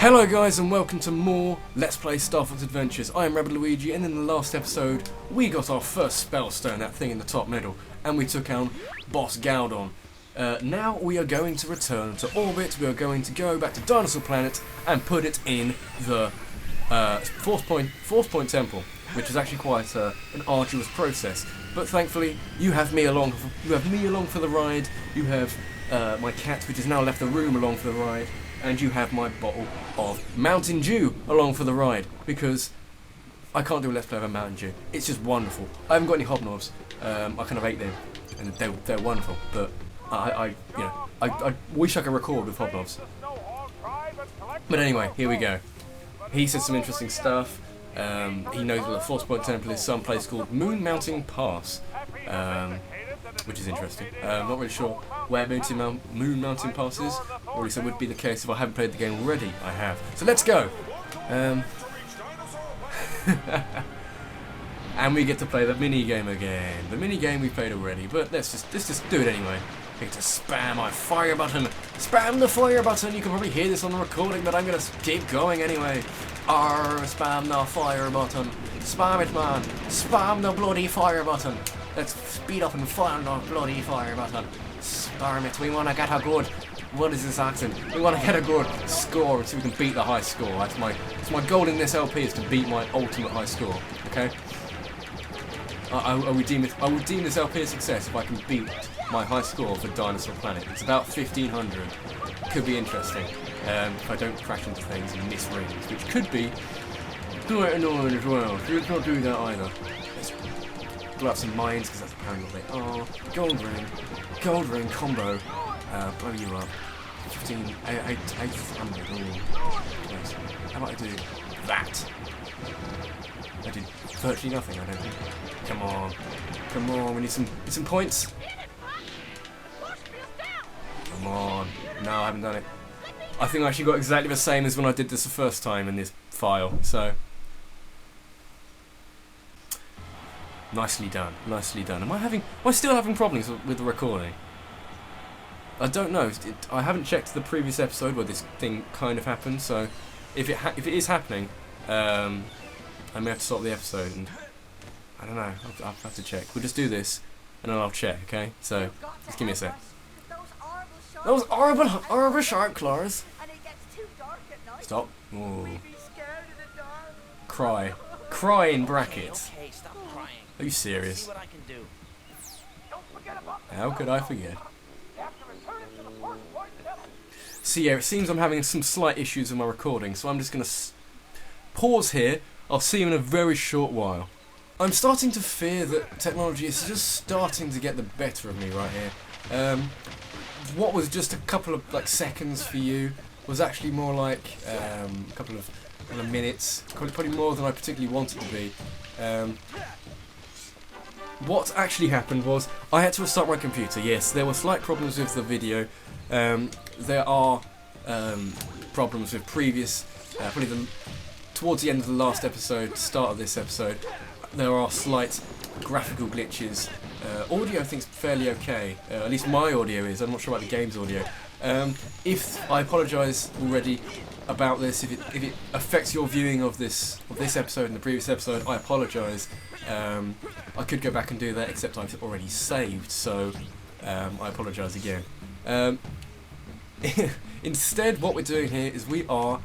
Hello guys and welcome to more Let's Play Star Fox Adventures. I am rabbidluigi, and in the last episode we got our first spell stone, that thing in the top middle, and we took on Boss Galdon. Now we are going to return to orbit. We are going to go back to Dinosaur Planet and put it in the fourth point temple, which is actually quite an arduous process. But thankfully you have me along. You have me along for the ride. You have my cat, which has now left the room, along for the ride. And you have my bottle of Mountain Dew along for the ride, because I can't do a Let's Play of a Mountain Dew. It's just wonderful. I haven't got any hobnobs. I kind of ate them, and they're wonderful. But I wish I could record with hobnobs. But anyway, here we go. He said some interesting stuff. He knows that the Force Point Temple is some place called Moon Mountain Pass, which is interesting. I'm not really sure where Moon Mountain Pass is, or at least it would be the case if I haven't played the game already. I have. So let's go! And we get to play the mini game again. The mini game we played already, but let's just do it anyway. I get to spam my fire button. Spam the fire button! You can probably hear this on the recording, but I'm gonna keep going anyway. Spam the fire button. Spam it, man. Spam the bloody fire button. Let's speed up and find the bloody fire button. Spam it. We want to get a good... What is this accent? We want to get a good score so we can beat the high score. That's my goal in this LP, is to beat my ultimate high score. Okay? I would deem this LP a success if I can beat my high score for Dinosaur Planet. It's about 1500. Could be interesting. If I don't crash into things and miss rings, which could be quite annoying as well. So let's not do that either. Let's blow up some mines, because that's apparently what they are. Gold ring combo. Blow you up. 800. How about I do that? I did virtually nothing, I don't think. Come on, we need some points. Come on. No, I haven't done it. I think I actually got exactly the same as when I did this the first time in this file, so... Nicely done, nicely done. Am I still having problems with the recording? I don't know. I haven't checked the previous episode where this thing kind of happened, so if it is happening, I may have to stop the episode, and I don't know. I'll have to check. We'll just do this, and then I'll check. Okay? So just give me a sec. Those horrible shark claws. Stop. Ooh. Cry in brackets. Are you serious? How could I forget? So yeah, it seems I'm having some slight issues with my recording, so I'm just going to pause here. I'll see you in a very short while. I'm starting to fear that technology is just starting to get the better of me right here. What was just a couple of seconds for you was actually more like a couple of minutes, probably more than I particularly wanted to be. What actually happened was I had to restart my computer. Yes, there were slight problems with the video. There are problems with previous, probably towards the end of the last episode, start of this episode, there are slight graphical glitches. Audio I think is fairly okay, at least my audio is. I'm not sure about the game's audio. If I apologise already about this, if it affects your viewing of this episode and the previous episode, I apologise. I could go back and do that, except I've already saved, so I apologise again. Instead, what we're doing here is we are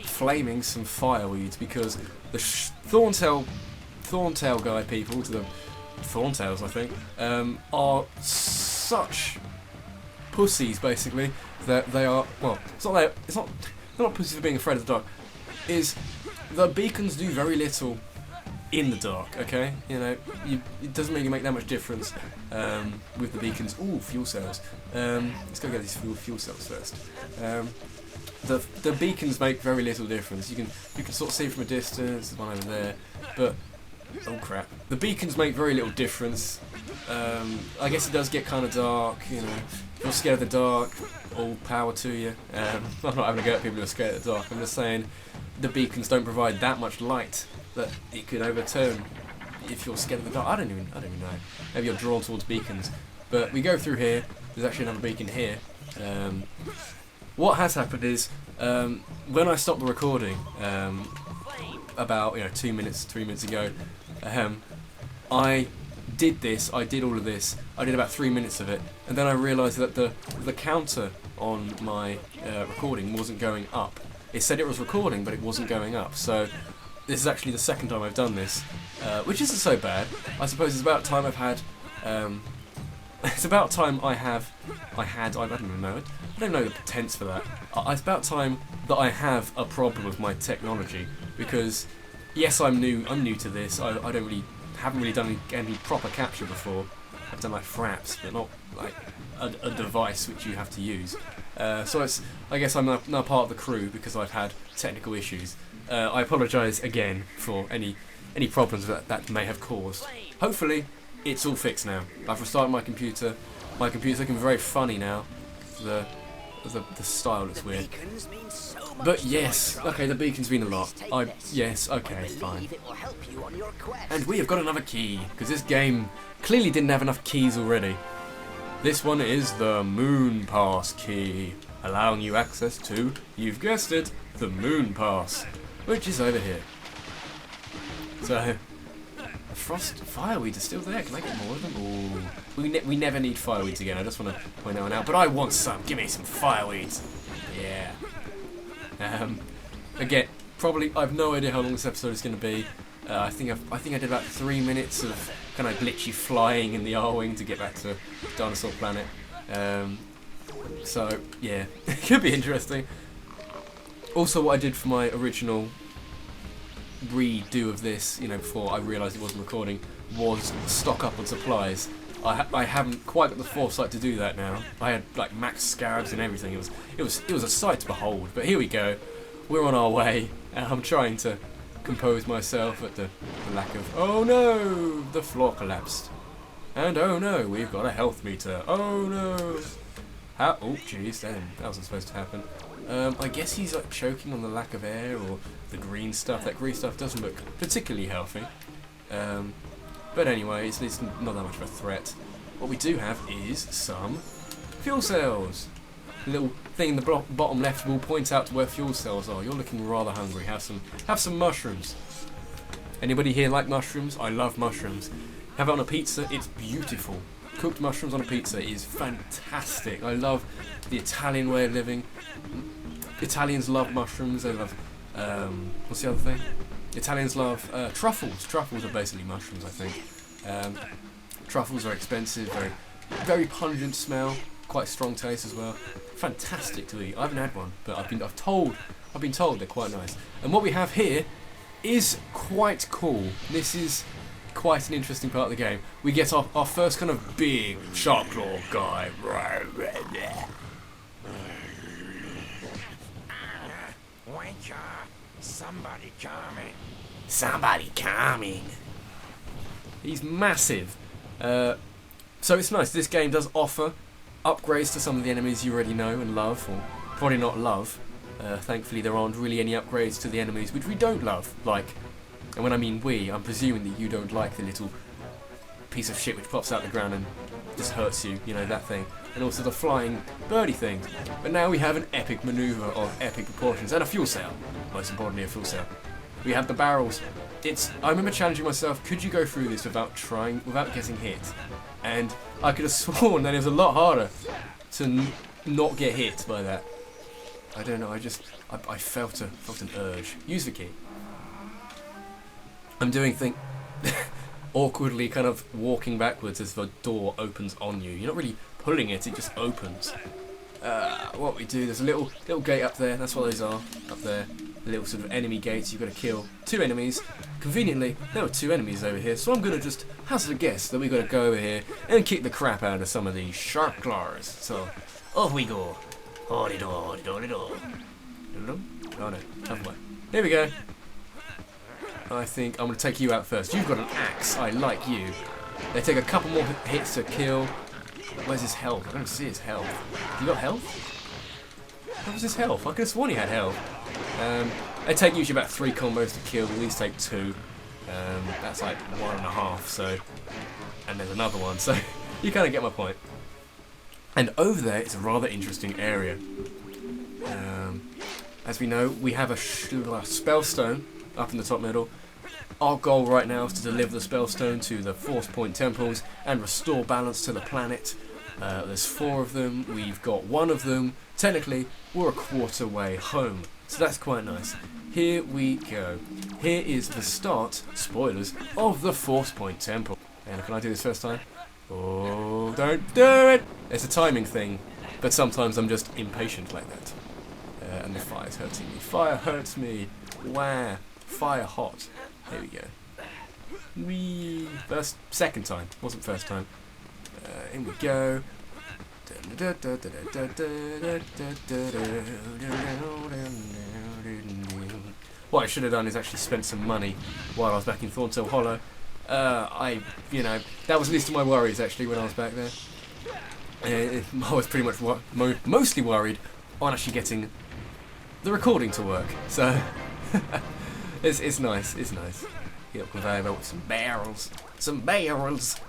flaming some fireweeds, because the Thorntail guy people, to the Thorntails I think, are such pussies basically that they are, well, they're not pussies for being afraid of the dark, is the beacons do very little in the dark, okay? You know, it doesn't really make that much difference with the beacons. Ooh, fuel cells. Let's go get these fuel cells first. The beacons make very little difference. You can sort of see from a distance, there's one over there, but oh crap. The beacons make very little difference. I guess it does get kind of dark, you know. If you're scared of the dark, all power to you. I'm not having a go at people who are scared of the dark. I'm just saying the beacons don't provide that much light that it could overturn if you're scared of the dark. I don't even know. Maybe you're drawn towards beacons. But we go through here. There's actually another beacon here. what has happened is when I stopped the recording about 2 minutes, 3 minutes ago, I did all of this. I did about 3 minutes of it, and then I realised that the counter on my recording wasn't going up. It said it was recording, but it wasn't going up. So this is actually the second time I've done this, which isn't so bad. I suppose it's about time I've had. It's about time I don't even know it. I don't know the tense for that. It's about time that I have a problem with my technology, because yes, I'm new to this. I haven't really done any proper capture before. I've done like fraps, but not like a device which you have to use. So I guess I'm now part of the crew because I've had technical issues. I apologise again for any problems that may have caused. Hopefully, it's all fixed now. I've restarted my computer. My computer's looking very funny now. The style looks weird. But yes, okay, the beacon's been a lot. Yes, okay, fine. And we have got another key, because this game clearly didn't have enough keys already. This one is the Moon Pass key, allowing you access to, you've guessed it, the Moon Pass, which is over here. So, the frost fireweeds are still there. Can I get more of them? Ooh. We never need fireweeds again. I just want to point that one out. But I want some. Give me some fireweeds. Yeah. Again, probably I have no idea how long this episode is going to be. I think I did about 3 minutes of kind of glitchy flying in the R-wing to get back to Dinosaur Planet. So yeah, it could be interesting. Also, what I did for my original redo of this, before I realised it wasn't recording, was stock up on supplies. I haven't quite got the foresight to do that now. I had like max scarabs and everything. It was a sight to behold. But here we go. We're on our way, and I'm trying to compose myself at the lack of. Oh no, the floor collapsed, and oh no, we've got a health meter. Oh no. Oh jeez, that wasn't supposed to happen. I guess he's like choking on the lack of air or the green stuff. That green stuff doesn't look particularly healthy. But anyway, it's not that much of a threat. What we do have is some fuel cells. The little thing in the bottom left will point out to where fuel cells are. You're looking rather hungry. Have some mushrooms. Anybody here like mushrooms? I love mushrooms. Have it on a pizza. It's beautiful. Cooked mushrooms on a pizza is fantastic. I love the Italian way of living. Italians love mushrooms. They love what's the other thing? Italians love truffles. Truffles are basically mushrooms, I think. Truffles are expensive, very pungent smell, quite strong taste as well. Fantastic to eat. I haven't had one, but I've been told they're quite nice. And what we have here is quite cool. This is quite an interesting part of the game. We get our first kind of big sharp claw guy. Wake up! Somebody coming! Somebody coming! He's massive. So it's nice. This game does offer upgrades to some of the enemies you already know and love, or probably not love. Thankfully, there aren't really any upgrades to the enemies which we don't love. And when I mean we, I'm presuming that you don't like the little piece of shit which pops out the ground and just hurts you, that thing. And also the flying birdie thing. But now we have an epic maneuver of epic proportions and a fuel cell. Most importantly, a fuel cell. We have the barrels. I remember challenging myself, could you go through this without getting hit? And I could have sworn that it was a lot harder to not get hit by that. I don't know, I felt an urge. Use the key. I'm doing things awkwardly kind of walking backwards as the door opens on you. You're not really pulling it, it just opens. What we do, there's a little gate up there, that's what those are, up there. Little sort of enemy gates, you've got to kill 2 enemies. Conveniently, there were 2 enemies over here, so I'm going to just hazard a guess that we've got to go over here and kick the crap out of some of these sharp claws. So, off we go. Oh no, other way. Here we go. I think I'm going to take you out first. You've got an axe, I like you. They take a couple more hits to kill. Where's his health? I don't see his health. Have you got health? What was his health? I could have sworn he had health. They take usually about 3 combos to kill. These take 2. That's like 1.5. So, and there's another one. So you kind of get my point. And over there, it's a rather interesting area. As we know, we have a spell stone up in the top middle. Our goal right now is to deliver the spell stone to the Force Point temples and restore balance to the planet. There's 4 of them. We've got 1 of them. Technically, we're a quarter way home, so that's quite nice. Here we go. Here is the start, spoilers, of the Force Point temple. And can I do this first time? Oh, don't do it! It's a timing thing, but sometimes I'm just impatient like that. And the fire's hurting me. Fire hurts me. Wah. Fire hot. Here we go. Whee. Second time. Wasn't first time. In we go. What I should have done is actually spent some money while I was back in Thorntail Hollow. You know, that was the least of my worries actually when I was back there. I was pretty much mostly worried on actually getting the recording to work. So it's nice. It's nice. Get up conveyor belt with some barrels. Some barrels.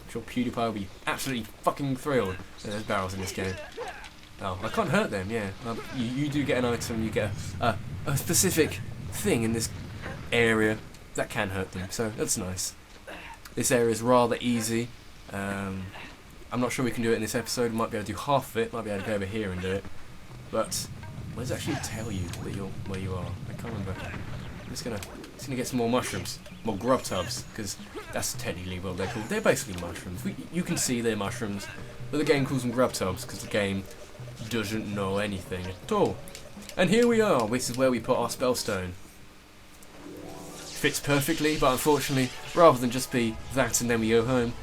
I'm sure PewDiePie will be absolutely fucking thrilled that there's barrels in this game. Oh, I can't hurt them. Yeah, you do get an item. You get a specific thing in this area that can hurt them. So that's nice. This area is rather easy. I'm not sure we can do it in this episode. We might be able to do half of it. Might be able to go over here and do it. But where does it actually tell you that you're where you are? I can't remember. I'm just gonna get some more mushrooms, more grub tubs, because that's technically what they're called. They're basically mushrooms. You can see they're mushrooms, but the game calls them grub tubs because the game doesn't know anything at all. And here we are. This is where we put our spellstone. Fits perfectly, but unfortunately, rather than just be that and then we go home,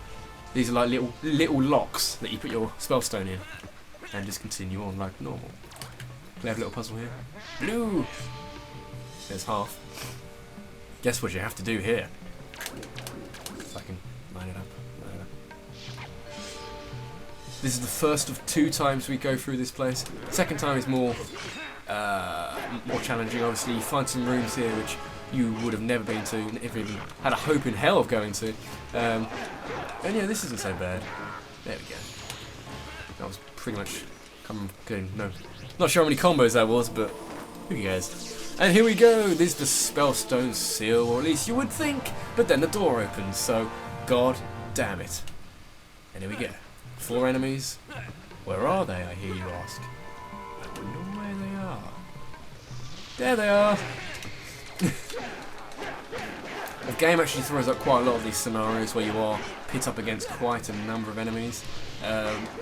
these are like little locks that you put your spellstone in, and just continue on like normal. Can I have a little puzzle here? Blue! There's half. Guess what you have to do here? If I can line it up. This is the first of 2 times we go through this place. Second time is more challenging. Obviously, you find some rooms here which you would have never been to, if even had a hope in hell of going to. And yeah, this isn't so bad. There we go. That was pretty much good. No, not sure how many combos that was, but who cares? And here we go. This is the spellstone seal, or at least you would think. But then the door opens, so god damn it. And here we go. 4 enemies. Where are they, I hear you ask? I wonder where they are. There they are. The game actually throws up quite a lot of these scenarios where you are pit up against quite a number of enemies.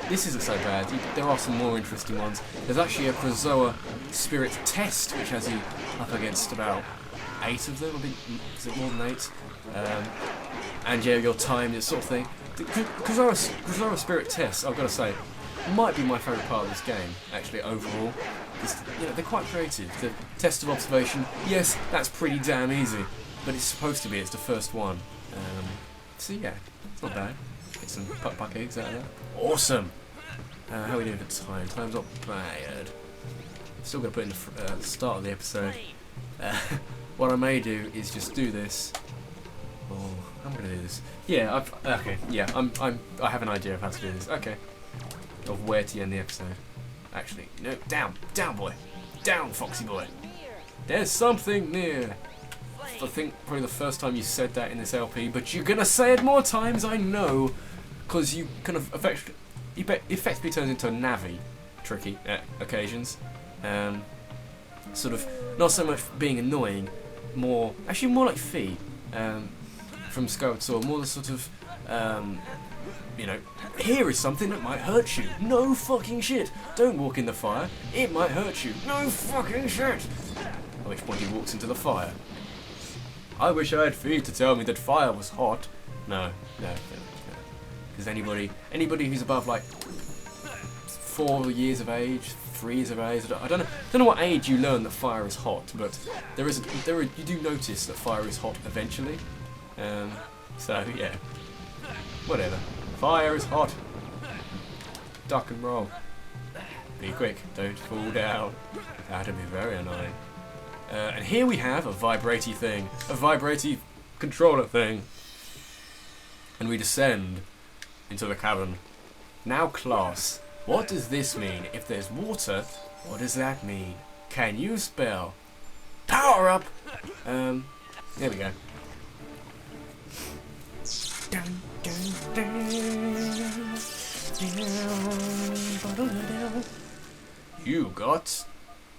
This isn't so bad. There are some more interesting ones. There's actually a Krazoa spirit test which has you up against about 8 of them. I think, is it more than 8? And yeah, your time, this sort of thing. The Krazoa spirit test, I've got to say, might be my favourite part of this game, actually, overall. You know, they're quite creative. The test of observation, yes, that's pretty damn easy, but it's supposed to be. It's the first one. So yeah, it's not bad. Get some puck eggs out of that. Awesome. How are we doing for time? Time's not bad. Still going to put in the start of the episode. What I may do is just do this. Oh, I'm going to do this. Yeah. Okay. Yeah. I have an idea of how to do this. Okay. Of where to end the episode. Actually, no. Down, boy. Down, foxy boy. There's something near. I think probably the first time you said that in this LP, but you're gonna say it more times, I know, because you kind of effectively turns into a Navi, tricky at occasions. Sort of not so much being annoying, more like Fee from Skeletor, more the sort of you know, here is something that might hurt you. No fucking shit. Don't walk in the fire. It might hurt you. No fucking shit. At which point he walks into the fire. I wish I had Fee to tell me that fire was hot. No. Because anybody who's above like 4 years of age, 3 years of age, I don't know what age you learn that fire is hot, but you do notice that fire is hot eventually. So yeah, whatever. Fire is hot. Duck and roll. Be quick, don't fall down. That'd be very annoying. And here we have a vibratey thing. A vibratey controller thing. And we descend into the cavern. Now class. What does this mean? If there's water, What does that mean? Can you spell? Power up! There we go. Dun, dun, dun. You got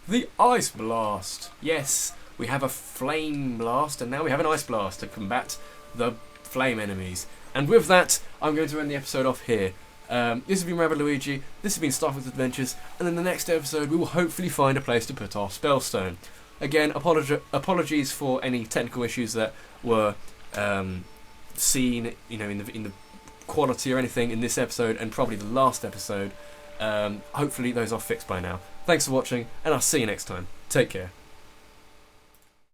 the Ice Blast. Yes, we have a Flame Blast, and now we have an Ice Blast to combat the flame enemies. And with that, I'm going to end the episode off here. This has been rabbidluigi, this has been Starfox Adventures, and in the next episode we will hopefully find a place to put our Spellstone. Again, apologies for any technical issues that were seen, in the quality or anything in this episode and probably the last episode. Hopefully those are fixed by now. Thanks for watching, and I'll see you next time. Take care.